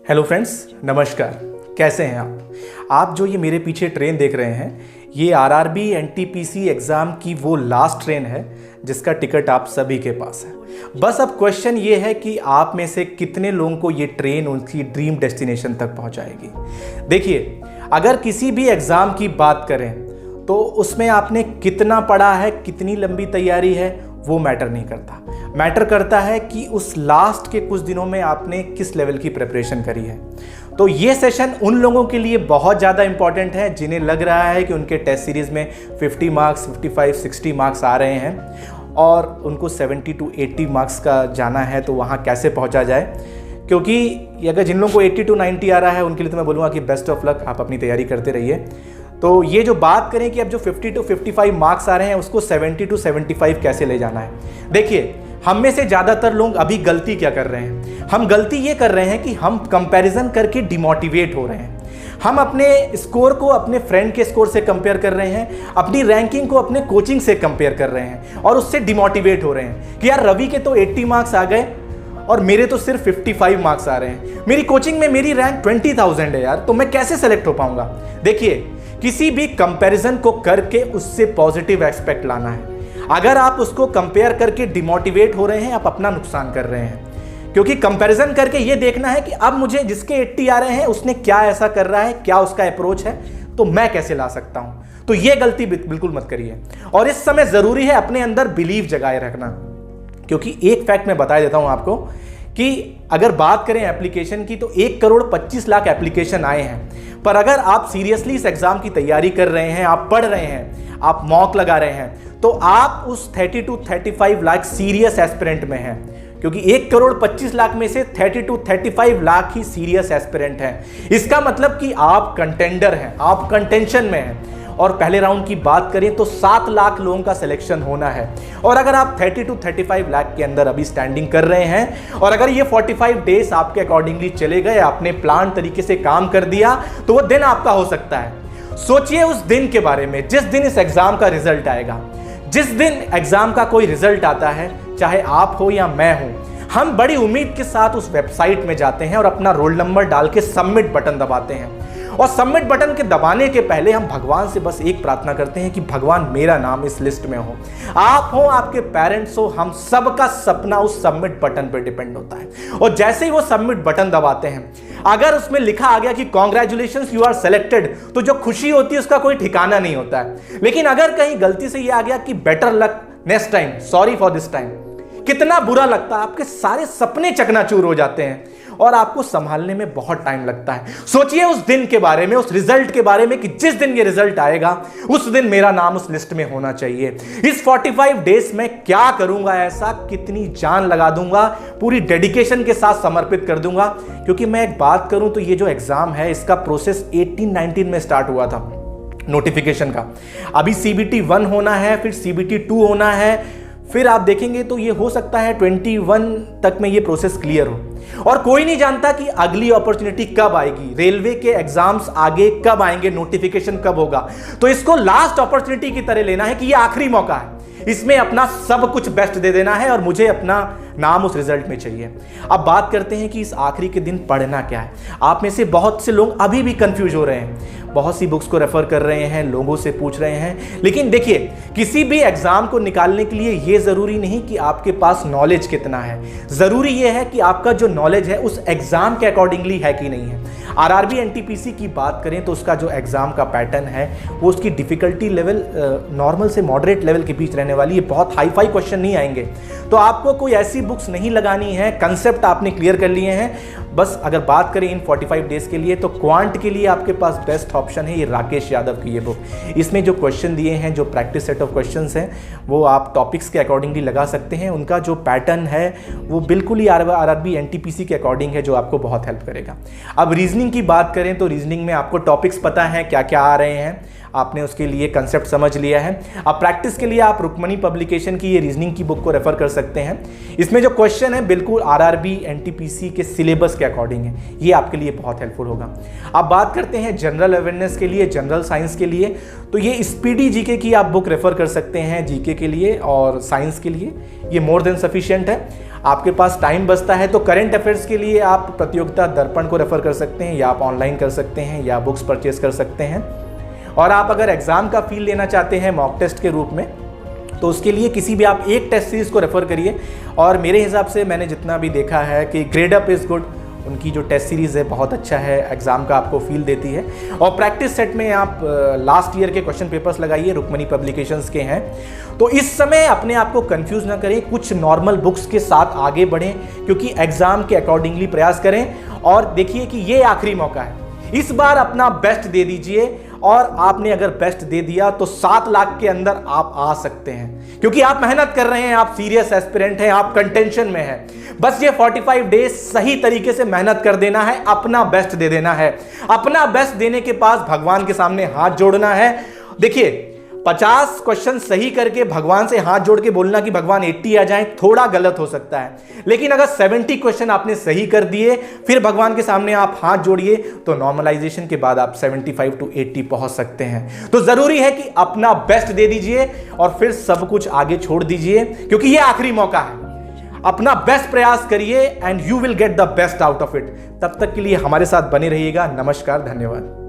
Hello friends, नमस्कार। कैसे हैं आप जो ये मेरे पीछे ट्रेन देख रहे हैं, ये आरआरबी एनटीपीसी एग्ज़ाम की वो लास्ट ट्रेन है जिसका टिकट आप सभी के पास है। बस अब क्वेश्चन ये है कि आप में से कितने लोगों को ये ट्रेन उनकी ड्रीम डेस्टिनेशन तक पहुंचाएगी। देखिए, अगर किसी भी एग्ज़ाम की बात करें तो उसमें आपने कितना पढ़ा है, कितनी लंबी तैयारी है, वो मैटर नहीं करता। मैटर करता है कि उस लास्ट के कुछ दिनों में आपने किस लेवल की प्रिपरेशन करी है। तो ये सेशन उन लोगों के लिए बहुत ज़्यादा इंपॉर्टेंट है जिन्हें लग रहा है कि उनके टेस्ट सीरीज़ में 50 मार्क्स, 55, 60 मार्क्स आ रहे हैं और उनको 70 to 80 मार्क्स का जाना है, तो वहाँ कैसे पहुँचा जाए। क्योंकि अगर जिन लोगों को 80 to 90 आ रहा है उनके लिए तो मैं बोलूँगा कि बेस्ट ऑफ लक, आप अपनी तैयारी करते रहिए। तो ये जो बात करें कि अब जो 50 to 55 मार्क्स आ रहे हैं उसको 70 to 75 कैसे ले जाना है। देखिए, हम में से ज़्यादातर लोग अभी गलती क्या कर रहे हैं, हम गलती ये कर रहे हैं कि हम कंपैरिजन करके डिमोटिवेट हो रहे हैं। हम अपने स्कोर को अपने फ्रेंड के स्कोर से कंपेयर कर रहे हैं, अपनी रैंकिंग को अपने कोचिंग से कंपेयर कर रहे हैं और उससे डिमोटिवेट हो रहे हैं कि यार रवि के तो 80 मार्क्स आ गए और मेरे तो सिर्फ 55 मार्क्स आ रहे हैं। मेरी कोचिंग में मेरी रैंक 20,000 है यार, तो मैं कैसे सेलेक्ट हो पाऊंगा। देखिए, किसी भी कंपैरिजन को करके उससे पॉजिटिव एस्पेक्ट लाना है। अगर आप उसको कंपेयर करके डिमोटिवेट हो रहे हैं, आप अपना नुकसान कर रहे हैं। क्योंकि कंपैरिजन करके ये देखना है कि अब मुझे जिसके 80 आ रहे हैं उसने क्या ऐसा कर रहा है, क्या उसका अप्रोच है, तो मैं कैसे ला सकता हूं। तो ये गलती बिल्कुल मत करिए। और इस समय जरूरी है अपने अंदर बिलीव जगाए रखना। क्योंकि एक फैक्ट मैं बता देता हूं आपको कि अगर बात करें एप्लीकेशन की तो 1,25,00,000 एप्लीकेशन आए हैं। पर अगर आप सीरियसली इस एग्जाम की तैयारी कर रहे हैं, आप पढ़ रहे हैं, आप मॉक लगा रहे हैं, तो आप उस 30 to 35 लाख सीरियस एस्पिरेंट में हैं। क्योंकि 1,25,00,000 में से 30 to 35 lakh he serious aspirant हैं। इसका मतलब कि आप कंटेंडर हैं, आप कंटेंशन में हैं। और पहले राउंड की बात करें तो 7 लाख लोगों का सिलेक्शन होना है। और अगर आप 30 to 35 लाख के अंदर अभी स्टैंडिंग कर रहे हैं और अगर ये 45 डेज आपके अकॉर्डिंगली चले गए, आपने प्लान तरीके से काम कर दिया, तो वो दिन आपका हो सकता है। सोचिए उस दिन के बारे में जिस दिन इस एग्जाम का रिजल्ट आएगा। जिस दिन एग्जाम का कोई रिजल्ट आता है, चाहे आप हो या मैं हूं, हम बड़ी उम्मीद के साथ उस वेबसाइट में जाते हैं और अपना रोल नंबर डाल के सबमिट बटन दबाते हैं। और सबमिट बटन के दबाने के पहले हम भगवान से बस एक प्रार्थना करते हैं कि भगवान मेरा नाम इस लिस्ट में हो, आप हो, आपके पेरेंट्स हो, हम सबका सपना उस सबमिट बटन पर डिपेंड होता है। और जैसे ही वो सबमिट बटन दबाते हैं, अगर उसमें लिखा आ गया कि कॉन्ग्रेचुलेशंस यू आर सेलेक्टेड, तो जो खुशी होती है उसका कोई ठिकाना नहीं होता है। लेकिन अगर कहीं गलती से ये आ गया कि better luck next time, sorry for this time, कितना बुरा लगता है। आपके सारे सपने चकनाचूर हो जाते हैं और आपको संभालने में बहुत टाइम लगता है। सोचिए उस दिन के बारे में, उस रिजल्ट के बारे में कि जिस दिन ये रिजल्ट आएगा उस दिन मेरा नाम उस लिस्ट में होना चाहिए। इस 45 डेज में क्या करूंगा ऐसा, कितनी जान लगा दूंगा, पूरी डेडिकेशन के साथ समर्पित कर दूंगा। क्योंकि मैं एक बात करूं तो ये जो एग्जाम है इसका प्रोसेस 18-19 में स्टार्ट हुआ था नोटिफिकेशन का। अभी CBT 1 होना है, फिर CBT 2 होना है, फिर आप देखेंगे तो ये हो सकता है 21 तक में ये प्रोसेस क्लियर हो। और कोई नहीं जानता कि अगली अपॉर्चुनिटी कब आएगी, रेलवे के एग्जाम्स आगे कब आएंगे, नोटिफिकेशन कब होगा। तो इसको लास्ट अपॉर्चुनिटी की तरह लेना है कि ये आखिरी मौका है, इसमें अपना सब कुछ बेस्ट दे देना है और मुझे अपना नाम उस रिजल्ट में चाहिए। अब बात करते हैं कि इस आखिरी के दिन पढ़ना क्या है। आप में से बहुत से लोग अभी भी कंफ्यूज हो रहे हैं, बहुत सी बुक्स को रेफर कर रहे हैं, लोगों से पूछ रहे हैं। लेकिन देखिए, किसी भी एग्जाम को निकालने के लिए ये जरूरी नहीं कि आपके पास नॉलेज कितना है, जरूरी ये है कि आपका जो नॉलेज है उस एग्जाम के अकॉर्डिंगली है कि नहीं है। आरआरबी एनटीपीसी की बात करें तो उसका जो एग्जाम का पैटर्न है वो उसकी डिफिकल्टी लेवल नॉर्मल से मॉडरेट लेवल के बीच रहने वाली है। बहुत हाई फाई क्वेश्चन नहीं आएंगे। तो आपको कोई ऐसी बुक्स नहीं लगानी है, कंसेप्ट आपने क्लियर कर लिए हैं। बस अगर बात करें इन 45 डेज के लिए तो क्वांट के लिए आपके पास बेस्ट ऑप्शन है ये राकेश यादव की ये बुक। इसमें जो क्वेश्चन दिए हैं, जो प्रैक्टिस सेट ऑफ क्वेश्चंस हैं, वो आप टॉपिक्स के अकॉर्डिंगली लगा सकते हैं। उनका जो पैटर्न है वो बिल्कुल ही आरआरबी एनटीपीसी के अकॉर्डिंग है, जो आपको बहुत हेल्प करेगा। अब रीजनिंग की बात करें तो रीजनिंग में आपको टॉपिक्स पता है क्या क्या आ रहे हैं, आपने उसके लिए कंसेप्ट समझ लिया है। अब प्रैक्टिस के लिए आप रुक्मणी पब्लिकेशन की ये रीजनिंग की बुक को रेफर कर सकते हैं। इसमें जो क्वेश्चन है बिल्कुल आरआरबी एनटीपीसी के सिलेबस के अकॉर्डिंग है, ये आपके लिए बहुत हेल्पफुल होगा। अब बात करते हैं जनरल अवेयरनेस के लिए, जनरल साइंस के लिए, तो ये स्पीडी जीके की आप बुक रेफर कर सकते हैं जीके के लिए और साइंस के लिए, ये मोर देन सफिशिएंट है। आपके पास टाइम बचता है तो करंट अफेयर्स के लिए आप प्रतियोगिता दर्पण को रेफर कर सकते हैं, या आप ऑनलाइन कर सकते हैं, या बुक्स परचेज कर सकते हैं। और आप अगर एग्जाम का फील लेना चाहते हैं मॉक टेस्ट के रूप में, तो उसके लिए किसी भी आप एक टेस्ट सीरीज को रेफर करिए। और मेरे हिसाब से मैंने जितना भी देखा है कि ग्रेड अप इज गुड, उनकी जो टेस्ट सीरीज़ है बहुत अच्छा है, एग्जाम का आपको फील देती है। और प्रैक्टिस सेट में आप लास्ट ईयर के क्वेश्चन पेपर्स लगाइए, रुक्मणी पब्लिकेशंस के हैं। तो इस समय अपने आप को कंफ्यूज ना करें, कुछ नॉर्मल बुक्स के साथ आगे बढ़ें, क्योंकि एग्जाम के अकॉर्डिंगली प्रयास करें। और देखिए कि ये आखिरी मौका है, इस बार अपना बेस्ट दे दीजिए। और आपने अगर बेस्ट दे दिया तो 7 लाख के अंदर आप आ सकते हैं, क्योंकि आप मेहनत कर रहे हैं, आप सीरियस एस्पिरेंट हैं, आप कंटेंशन में हैं। बस ये 45 डेज सही तरीके से मेहनत कर देना है, अपना बेस्ट दे देना है। अपना बेस्ट देने के पास भगवान के सामने हाथ जोड़ना है। देखिए 50 क्वेश्चन सही करके भगवान से हाथ जोड़ के बोलना कि भगवान 80 आ जाए, थोड़ा गलत हो सकता है। लेकिन अगर 70 क्वेश्चन आपने सही कर दिए, फिर भगवान के सामने आप हाथ जोड़िए, तो नॉर्मलाइजेशन के बाद आप 75 to 80 पहुंच सकते हैं। तो जरूरी है कि अपना बेस्ट दे दीजिए और फिर सब कुछ आगे छोड़ दीजिए, क्योंकि यह आखिरी मौका है। अपना बेस्ट प्रयास करिए and you will get the best out of it. तब तक के लिए हमारे साथ बने रहिएगा। नमस्कार, धन्यवाद।